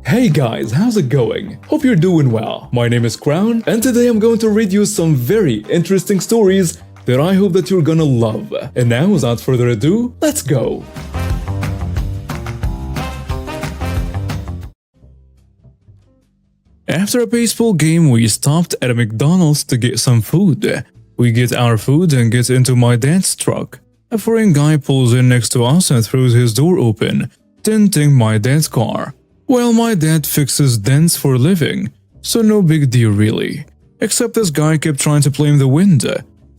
Hey guys, how's it going? Hope you're doing well. My name is Crown, and today I'm going to read you some very interesting stories that I hope that you're gonna love. And now, without further ado, let's go! After a baseball game, we stopped at a McDonald's to get some food. We get our food and get into my dad's truck. A foreign guy pulls in next to us and throws his door open, denting my dad's car. Well, my dad fixes dents for a living, so no big deal really. Except this guy kept trying to play in the wind.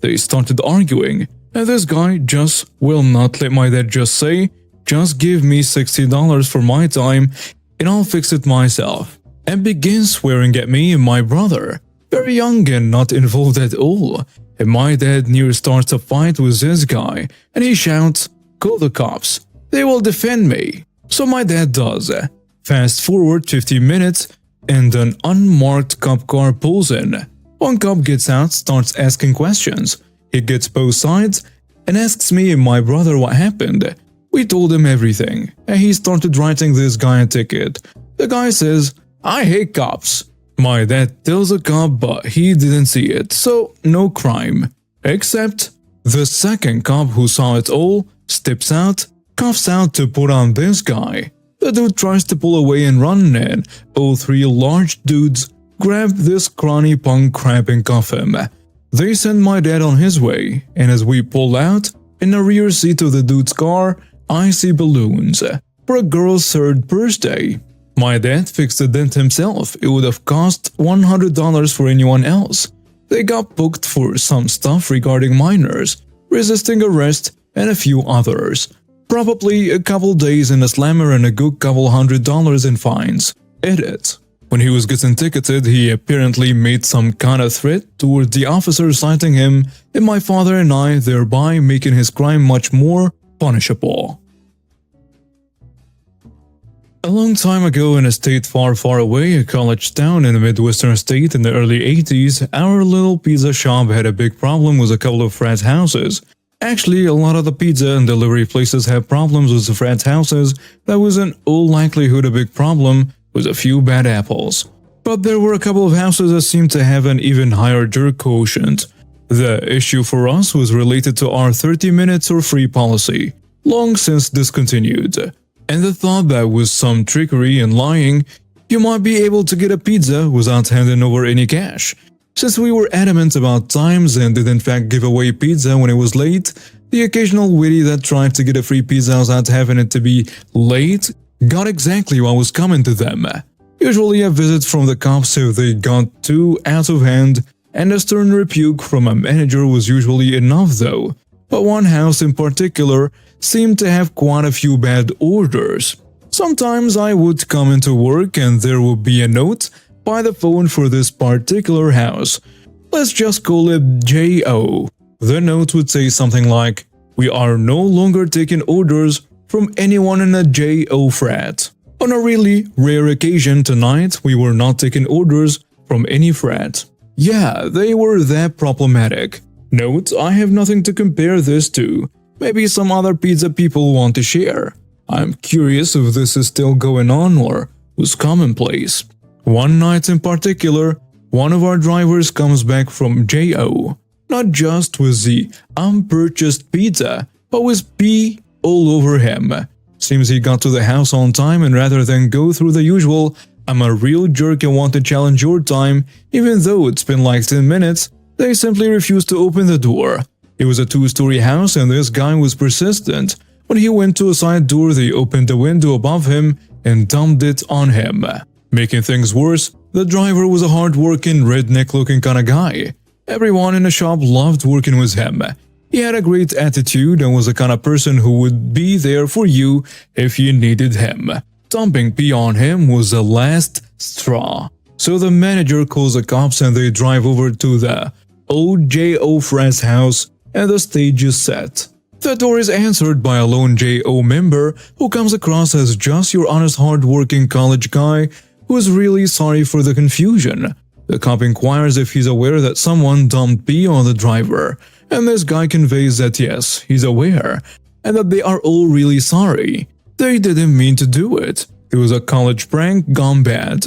They started arguing, and this guy just will not let my dad just say, "Just give me $60 for my time and I'll fix it myself," and begins swearing at me and my brother. Very young and not involved at all. And my dad near starts a fight with this guy, and he shouts, "Call the cops, they will defend me." So my dad does. Fast forward 15 minutes, and an unmarked cop car pulls in. One cop gets out, starts asking questions. He gets both sides, and asks me and my brother what happened. We told him everything, and he started writing this guy a ticket. The guy says, "I hate cops." My dad tells a cop, but he didn't see it, so no crime. Except the second cop who saw it all steps out, coughs out to put on this guy. The dude tries to pull away and run, and all three large dudes grab this scrawny punk crap and cuff him. They send my dad on his way, and as we pull out, in the rear seat of the dude's car, I see balloons for a girl's third birthday. My dad fixed the dent himself. It would have cost $100 for anyone else. They got booked for some stuff regarding minors, resisting arrest, and a few others. Probably a couple days in a slammer and a good couple $100 in fines. Edit. When he was getting ticketed, he apparently made some kind of threat towards the officer citing him and my father and I, thereby making his crime much more punishable. A long time ago in a state far, far away, a college town in a Midwestern state in the early 80s, our little pizza shop had a big problem with a couple of frat houses. Actually, a lot of the pizza and delivery places have problems with the frat houses. That was in all likelihood a big problem with a few bad apples. But there were a couple of houses that seemed to have an even higher jerk quotient. The issue for us was related to our 30 minutes or free policy, long since discontinued. And the thought that with some trickery and lying, you might be able to get a pizza without handing over any cash. Since we were adamant about times and did in fact give away pizza when it was late, the occasional witty that tried to get a free pizza without having it to be late got exactly what was coming to them. Usually a visit from the cops if they got too out of hand, and a stern rebuke from a manager was usually enough though. But one house in particular seemed to have quite a few bad orders. Sometimes I would come into work and there would be a note by the phone for this particular house. Let's just call it J.O. The note would say something like, "We are no longer taking orders from anyone in a J.O. frat." On a really rare occasion tonight, we were not taking orders from any frat. Yeah, they were that problematic. Note, I have nothing to compare this to. Maybe some other pizza people want to share. I'm curious if this is still going on or was commonplace. One night in particular, one of our drivers comes back from J.O. not just with the unpurchased pizza, but with pee all over him. Seems he got to the house on time, and rather than go through the usual "I'm a real jerk and want to challenge your time," even though it's been like 10 minutes, they simply refused to open the door. It was a 2-story house and this guy was persistent. When he went to a side door, they opened the window above him and dumped it on him. Making things worse, the driver was a hard-working, redneck-looking kind of guy. Everyone in the shop loved working with him. He had a great attitude and was the kind of person who would be there for you if you needed him. Dumping pee on him was the last straw. So the manager calls the cops and they drive over to the old J.O. frat's house and the stage is set. The door is answered by a lone J.O. member who comes across as just your honest hard-working college guy who is really sorry for the confusion. The cop inquires if he's aware that someone dumped pee on the driver, and this guy conveys that yes, he's aware, and that they are all really sorry. They didn't mean to do it. It was a college prank gone bad.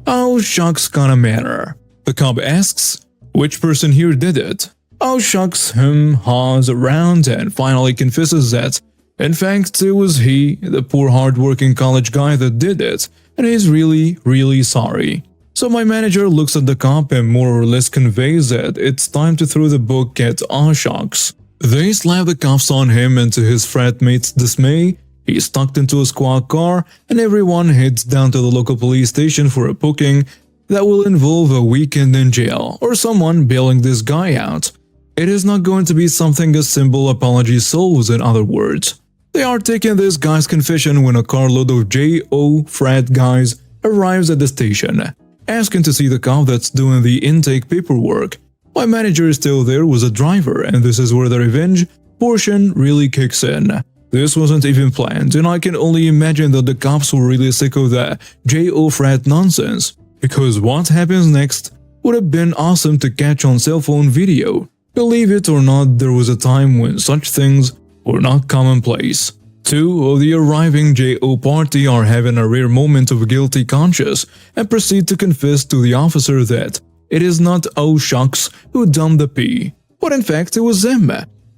Oh shucks kinda manner. The cop asks, which person here did it? Oh shucks haws around and finally confesses that, in fact, it was he, the poor hard-working college guy that did it, and he's really sorry. So my manager looks at the cop and more or less conveys that it's time to throw the book at aw shucks. They slap the cuffs on him, and to his frat mates' dismay, he's tucked into a squad car and everyone heads down to the local police station for a booking that will involve a weekend in jail or someone bailing this guy out. It is not going to be something a simple apology solves, in other words. They are taking this guy's confession when a carload of J.O. frat guys arrives at the station, asking to see the cop that's doing the intake paperwork. My manager is still there with a driver, and this is where the revenge portion really kicks in. This wasn't even planned, and I can only imagine that the cops were really sick of that J.O. frat nonsense, because what happens next would have been awesome to catch on cell phone video. Believe it or not, there was a time when such things were not commonplace. Two of the arriving J.O. party are having a rare moment of guilty conscience and proceed to confess to the officer that it is not oh shucks who dumped the pee, but in fact it was them.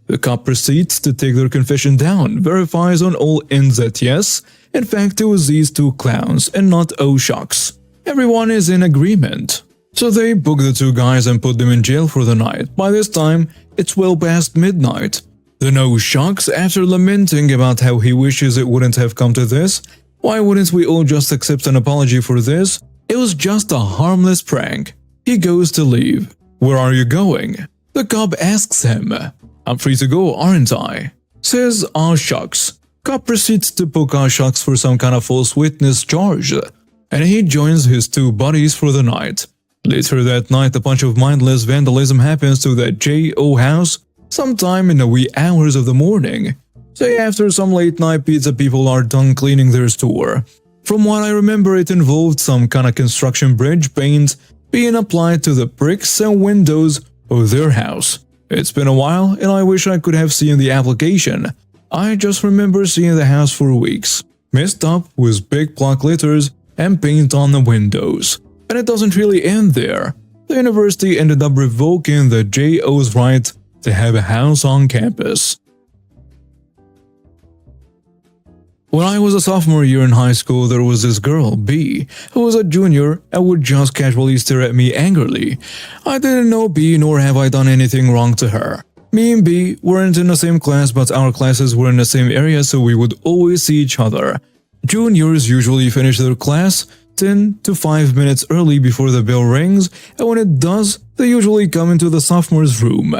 The cop proceeds to take their confession down, verifies on all ends that yes, in fact it was these two clowns and not oh shucks. Everyone is in agreement. So they book the two guys and put them in jail for the night. By this time, it's well past midnight. The no shucks, after lamenting about how he wishes it wouldn't have come to this, why wouldn't we all just accept an apology for this? It was just a harmless prank. He goes to leave. Where are you going? The cop asks him. I'm free to go, aren't I? Says aw shucks. Cop proceeds to book aw shucks for some kind of false witness charge, and he joins his two buddies for the night. Later that night, a bunch of mindless vandalism happens to that J.O. house sometime in the wee hours of the morning. Say after some late night pizza people are done cleaning their store. From what I remember, it involved some kind of construction bridge paint being applied to the bricks and windows of their house. It's been a while and I wish I could have seen the application. I just remember seeing the house for weeks, messed up with big block letters and paint on the windows. And it doesn't really end there. The university ended up revoking the J.O.'s right to have a house on campus. When I was a sophomore year in high school, there was this girl, B, who was a junior and would just casually stare at me angrily. I didn't know B, nor have I done anything wrong to her. Me and B weren't in the same class, but our classes were in the same area, so we would always see each other. Juniors usually finish their class 10 to 5 minutes early before the bell rings, and when it does, they usually come into the sophomore's room.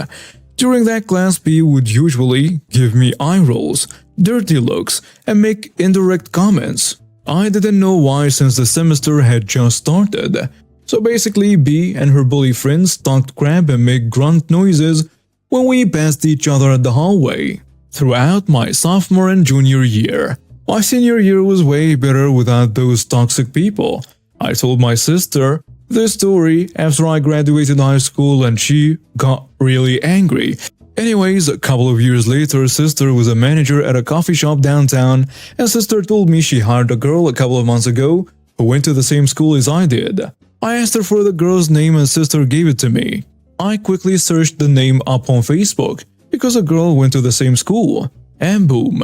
During that class, B would usually give me eye rolls, dirty looks, and make indirect comments. I didn't know why since the semester had just started. So basically, B and her bully friends talked crap and made grunt noises when we passed each other at the hallway. Throughout my sophomore and junior year, my senior year was way better without those toxic people. I told my sister this story after I graduated high school and she got really angry. Anyways, a couple of years later, sister was a manager at a coffee shop downtown, and sister told me she hired a girl a couple of months ago who went to the same school as I did. I asked her for the girl's name and sister gave it to me. I quickly searched the name up on Facebook because a girl went to the same school, and boom,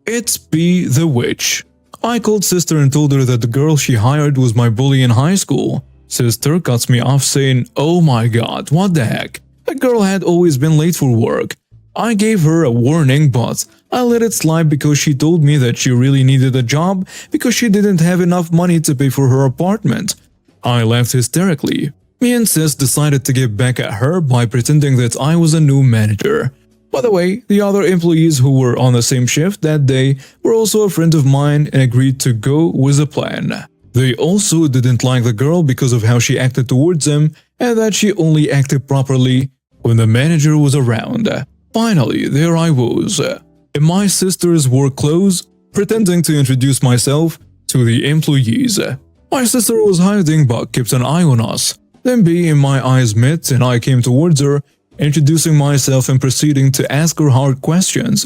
it's B the Witch. I called sister and told her that the girl she hired was my bully in high school. Sister cuts me off saying, "Oh my god, what the heck? The girl had always been late for work." I gave her a warning, but I let it slide because she told me that she really needed a job because she didn't have enough money to pay for her apartment. I laughed hysterically. Me and sis decided to get back at her by pretending that I was a new manager. By the way, the other employees who were on the same shift that day were also a friend of mine and agreed to go with a plan. They also didn't like the girl because of how she acted towards them and that she only acted properly when the manager was around. Finally, there I was, in my sister's work clothes, pretending to introduce myself to the employees. My sister was hiding but kept an eye on us. Then B and my eyes met and I came towards her, introducing myself and proceeding to ask her hard questions.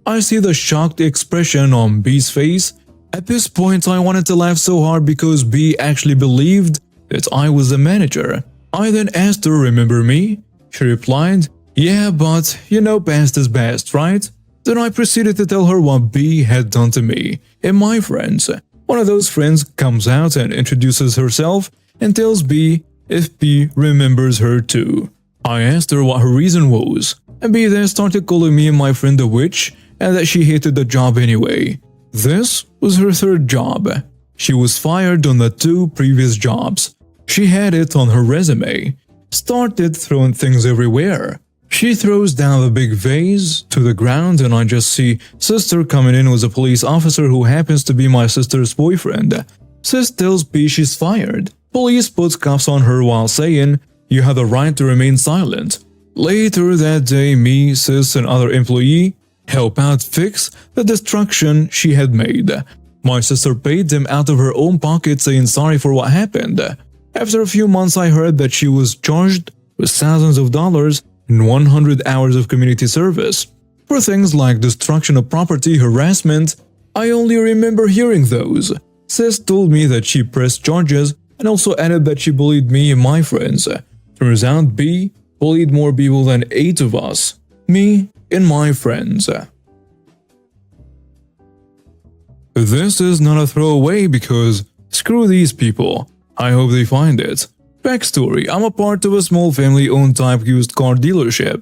I see the shocked expression on B's face At this point, I wanted to laugh so hard because B actually believed that I was the manager. I then asked her, "Remember me?" She replied, "Yeah, but you know past is best, right?" Then I proceeded to tell her what B had done to me and my friends. One of those friends comes out and introduces herself and tells B if B remembers her too. I asked her what her reason was, and B then started calling me and my friend a witch and that she hated the job anyway. This was her third job. She was fired on the 2 previous jobs. She had it on her resume. Started throwing things everywhere. She throws down the big vase to the ground and I just see sister coming in with a police officer who happens to be my sister's boyfriend. Sis tells B she's fired. Police puts cuffs on her while saying, "You have the right to remain silent." Later that day, me, sis, and other employee help out fix the destruction she had made. My sister paid them out of her own pocket saying sorry for what happened. After a few months I heard that she was charged with thousands of dollars and 100 hours of community service. For things like destruction of property, harassment, I only remember hearing those. Sis told me that she pressed charges and also added that she bullied me and my friends. Turns out B bullied more people than 8 of us. Me and my friends. This is not a throwaway because screw these people. I hope they find it. Backstory: I'm a part of a small family-owned type used car dealership.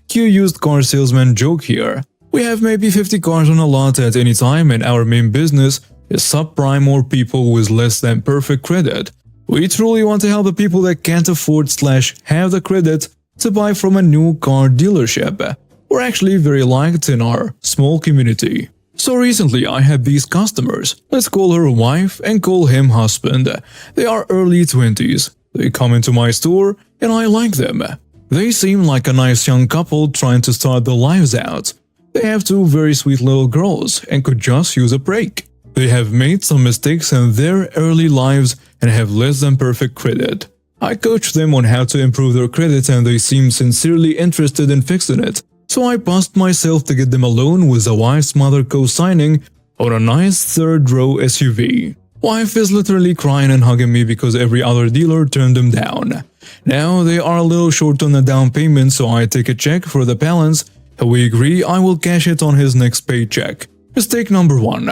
Cue used car salesman joke here. We have maybe 50 cars on a lot at any time and our main business is subprime or people with less than perfect credit. We truly want to help the people that can't afford/have the credit to buy from a new car dealership. We're actually very liked in our small community. So recently I had these customers. Let's call her wife and call him husband. They are early 20s. They come into my store and I like them. They seem like a nice young couple trying to start their lives out. They have 2 very sweet little girls and could just use a break. They have made some mistakes in their early lives and have less than perfect credit. I coach them on how to improve their credit and they seem sincerely interested in fixing it. So I passed myself to get them a loan with the wife's mother co-signing on a nice 3rd-row SUV. Wife is literally crying and hugging me because every other dealer turned them down. Now they are a little short on the down payment, so I take a check for the balance and we agree I will cash it on his next paycheck. Mistake number 1.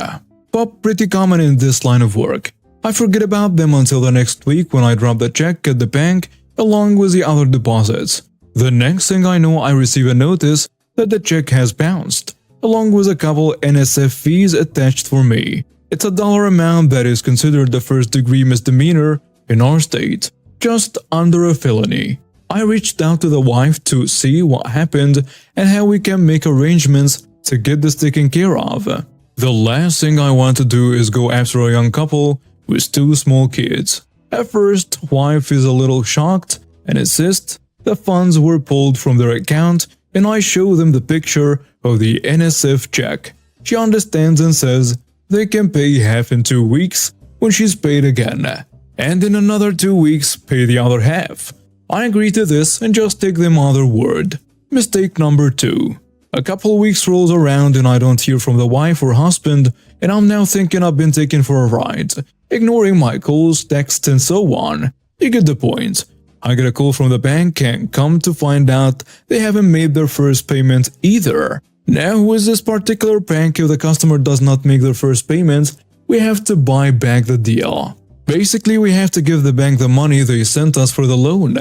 Pop pretty common in this line of work. I forget about them until the next week when I drop the check at the bank along with the other deposits. The next thing I know, I receive a notice that the check has bounced, along with a couple NSF fees attached for me. It's a dollar amount that is considered the 1st-degree misdemeanor in our state, just under a felony. I reached out to the wife to see what happened and how we can make arrangements to get this taken care of. The last thing I want to do is go after a young couple with 2 small kids. At first, wife is a little shocked and insists the funds were pulled from their account and I show them the picture of the NSF check. She understands and says they can pay half in 2 weeks when she's paid again, and in another 2 weeks pay the other half. I agree to this and just take them on their word. Mistake number 2. A couple weeks rolls around and I don't hear from the wife or husband and I'm now thinking I've been taken for a ride, ignoring my calls, texts and so on. You get the point. I get a call from the bank and come to find out they haven't made their first payment either. Now with this particular bank, if the customer does not make their first payment, we have to buy back the deal. Basically, we have to give the bank the money they sent us for the loan.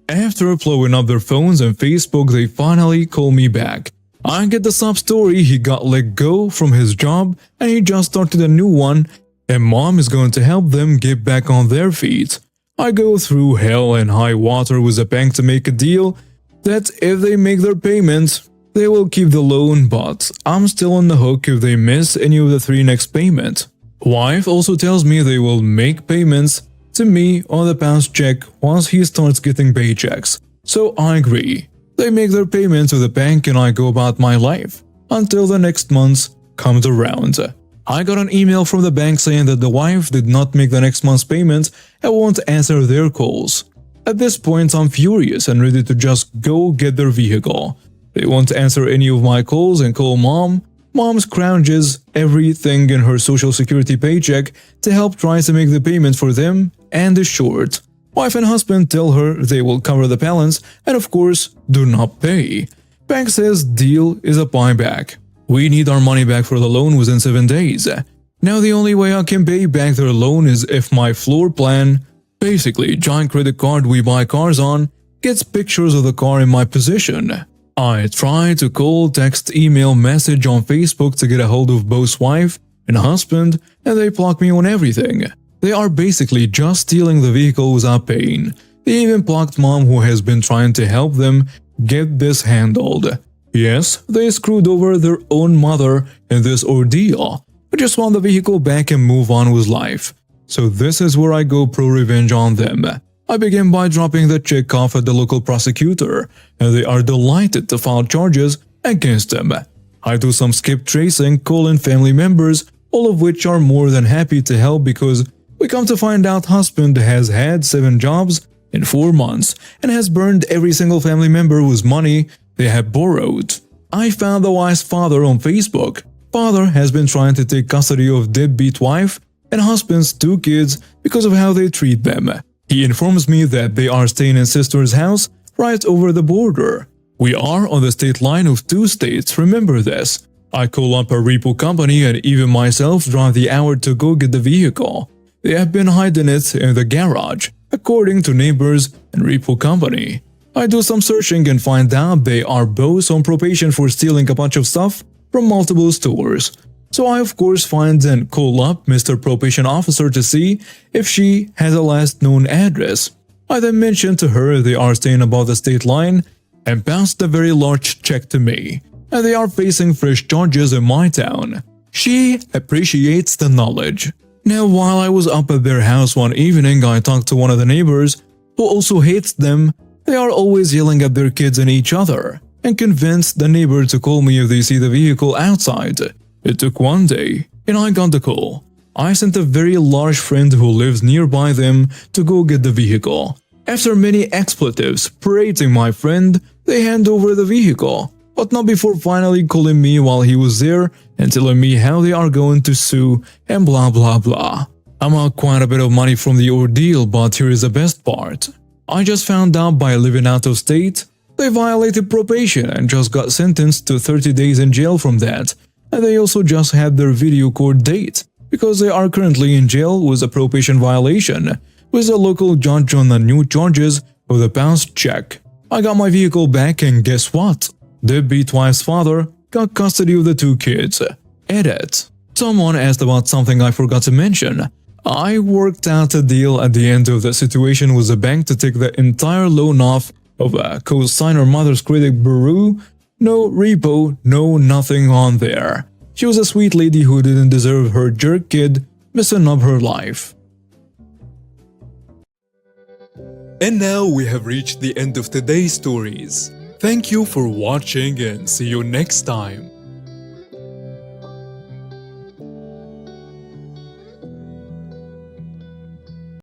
After blowing up their phones and Facebook, they finally call me back. I get the sub-story, he got let go from his job and he just started a new one and mom is going to help them get back on their feet. I go through hell and high water with the bank to make a deal that if they make their payment, they will keep the loan, but I'm still on the hook if they miss any of the 3 next payments. Wife also tells me they will make payments to me on the past check once he starts getting paychecks. So I agree. They make their payment to the bank and I go about my life until the next month comes around. I got an email from the bank saying that the wife did not make the next month's payment and won't answer their calls. At this point, I'm furious and ready to just go get their vehicle. They won't answer any of my calls and call mom. Mom scrounges everything in her social security paycheck to help try to make the payment for them, and is short. Wife and husband tell her they will cover the balance and of course do not pay. Bank says deal is a buyback. We need our money back for the loan within 7 days. Now the only way I can pay back their loan is if my floor plan, basically giant credit card we buy cars on, gets pictures of the car in my possession. I try to call, text, email, message on Facebook to get a hold of both wife and husband, and they block me on everything. They are basically just stealing the vehicle without paying. They even blocked mom, who has been trying to help them get this handled. Yes, they screwed over their own mother in this ordeal. I just want the vehicle back and move on with life. So this is where I go pro-revenge on them. I begin by dropping the chick off at the local prosecutor, and they are delighted to file charges against them. I do some skip tracing, calling family members, all of which are more than happy to help because we come to find out husband has had 7 jobs in 4 months and has burned every single family member with money they have borrowed. I found the wife's father on Facebook. Father has been trying to take custody of deadbeat wife and husband's 2 kids because of how they treat them. He informs me that they are staying in sister's house right over the border. We are on the state line of 2 states, remember this. I call up a repo company and even myself drive the hour to go get the vehicle. They have been hiding it in the garage, according to neighbors and repo company. I do some searching and find out they are both on probation for stealing a bunch of stuff from multiple stores. So I of course find and call up Mr. Probation Officer to see if she has a last known address. I then mention to her they are staying above the state line and passed a very large check to me, and they are facing fresh charges in my town. She appreciates the knowledge. Now while I was up at their house one evening, I talked to one of the neighbors who also hates them. They are always yelling at their kids and each other, and convinced the neighbor to call me if they see the vehicle outside. It took 1 day, and I got the call. I sent a very large friend who lives nearby them to go get the vehicle. After many expletives parading my friend, they hand over the vehicle, but not before finally calling me while he was there and telling me how they are going to sue and blah blah blah. I'm out quite a bit of money from the ordeal, but here is the best part. I just found out by living out of state, they violated probation and just got sentenced to 30 days in jail from that. And they also just had their video court date, because they are currently in jail with a probation violation, with a local judge on the new charges of the bounced check. I got my vehicle back and guess what? Deadbeat wife's father got custody of the 2 kids. Edit. Someone asked about something I forgot to mention. I worked out a deal at the end of the situation with the bank to take the entire loan off of a co-signer mother's credit bureau. No repo, no nothing on there. She was a sweet lady who didn't deserve her jerk kid messing up her life. And now we have reached the end of today's stories. Thank you for watching and see you next time.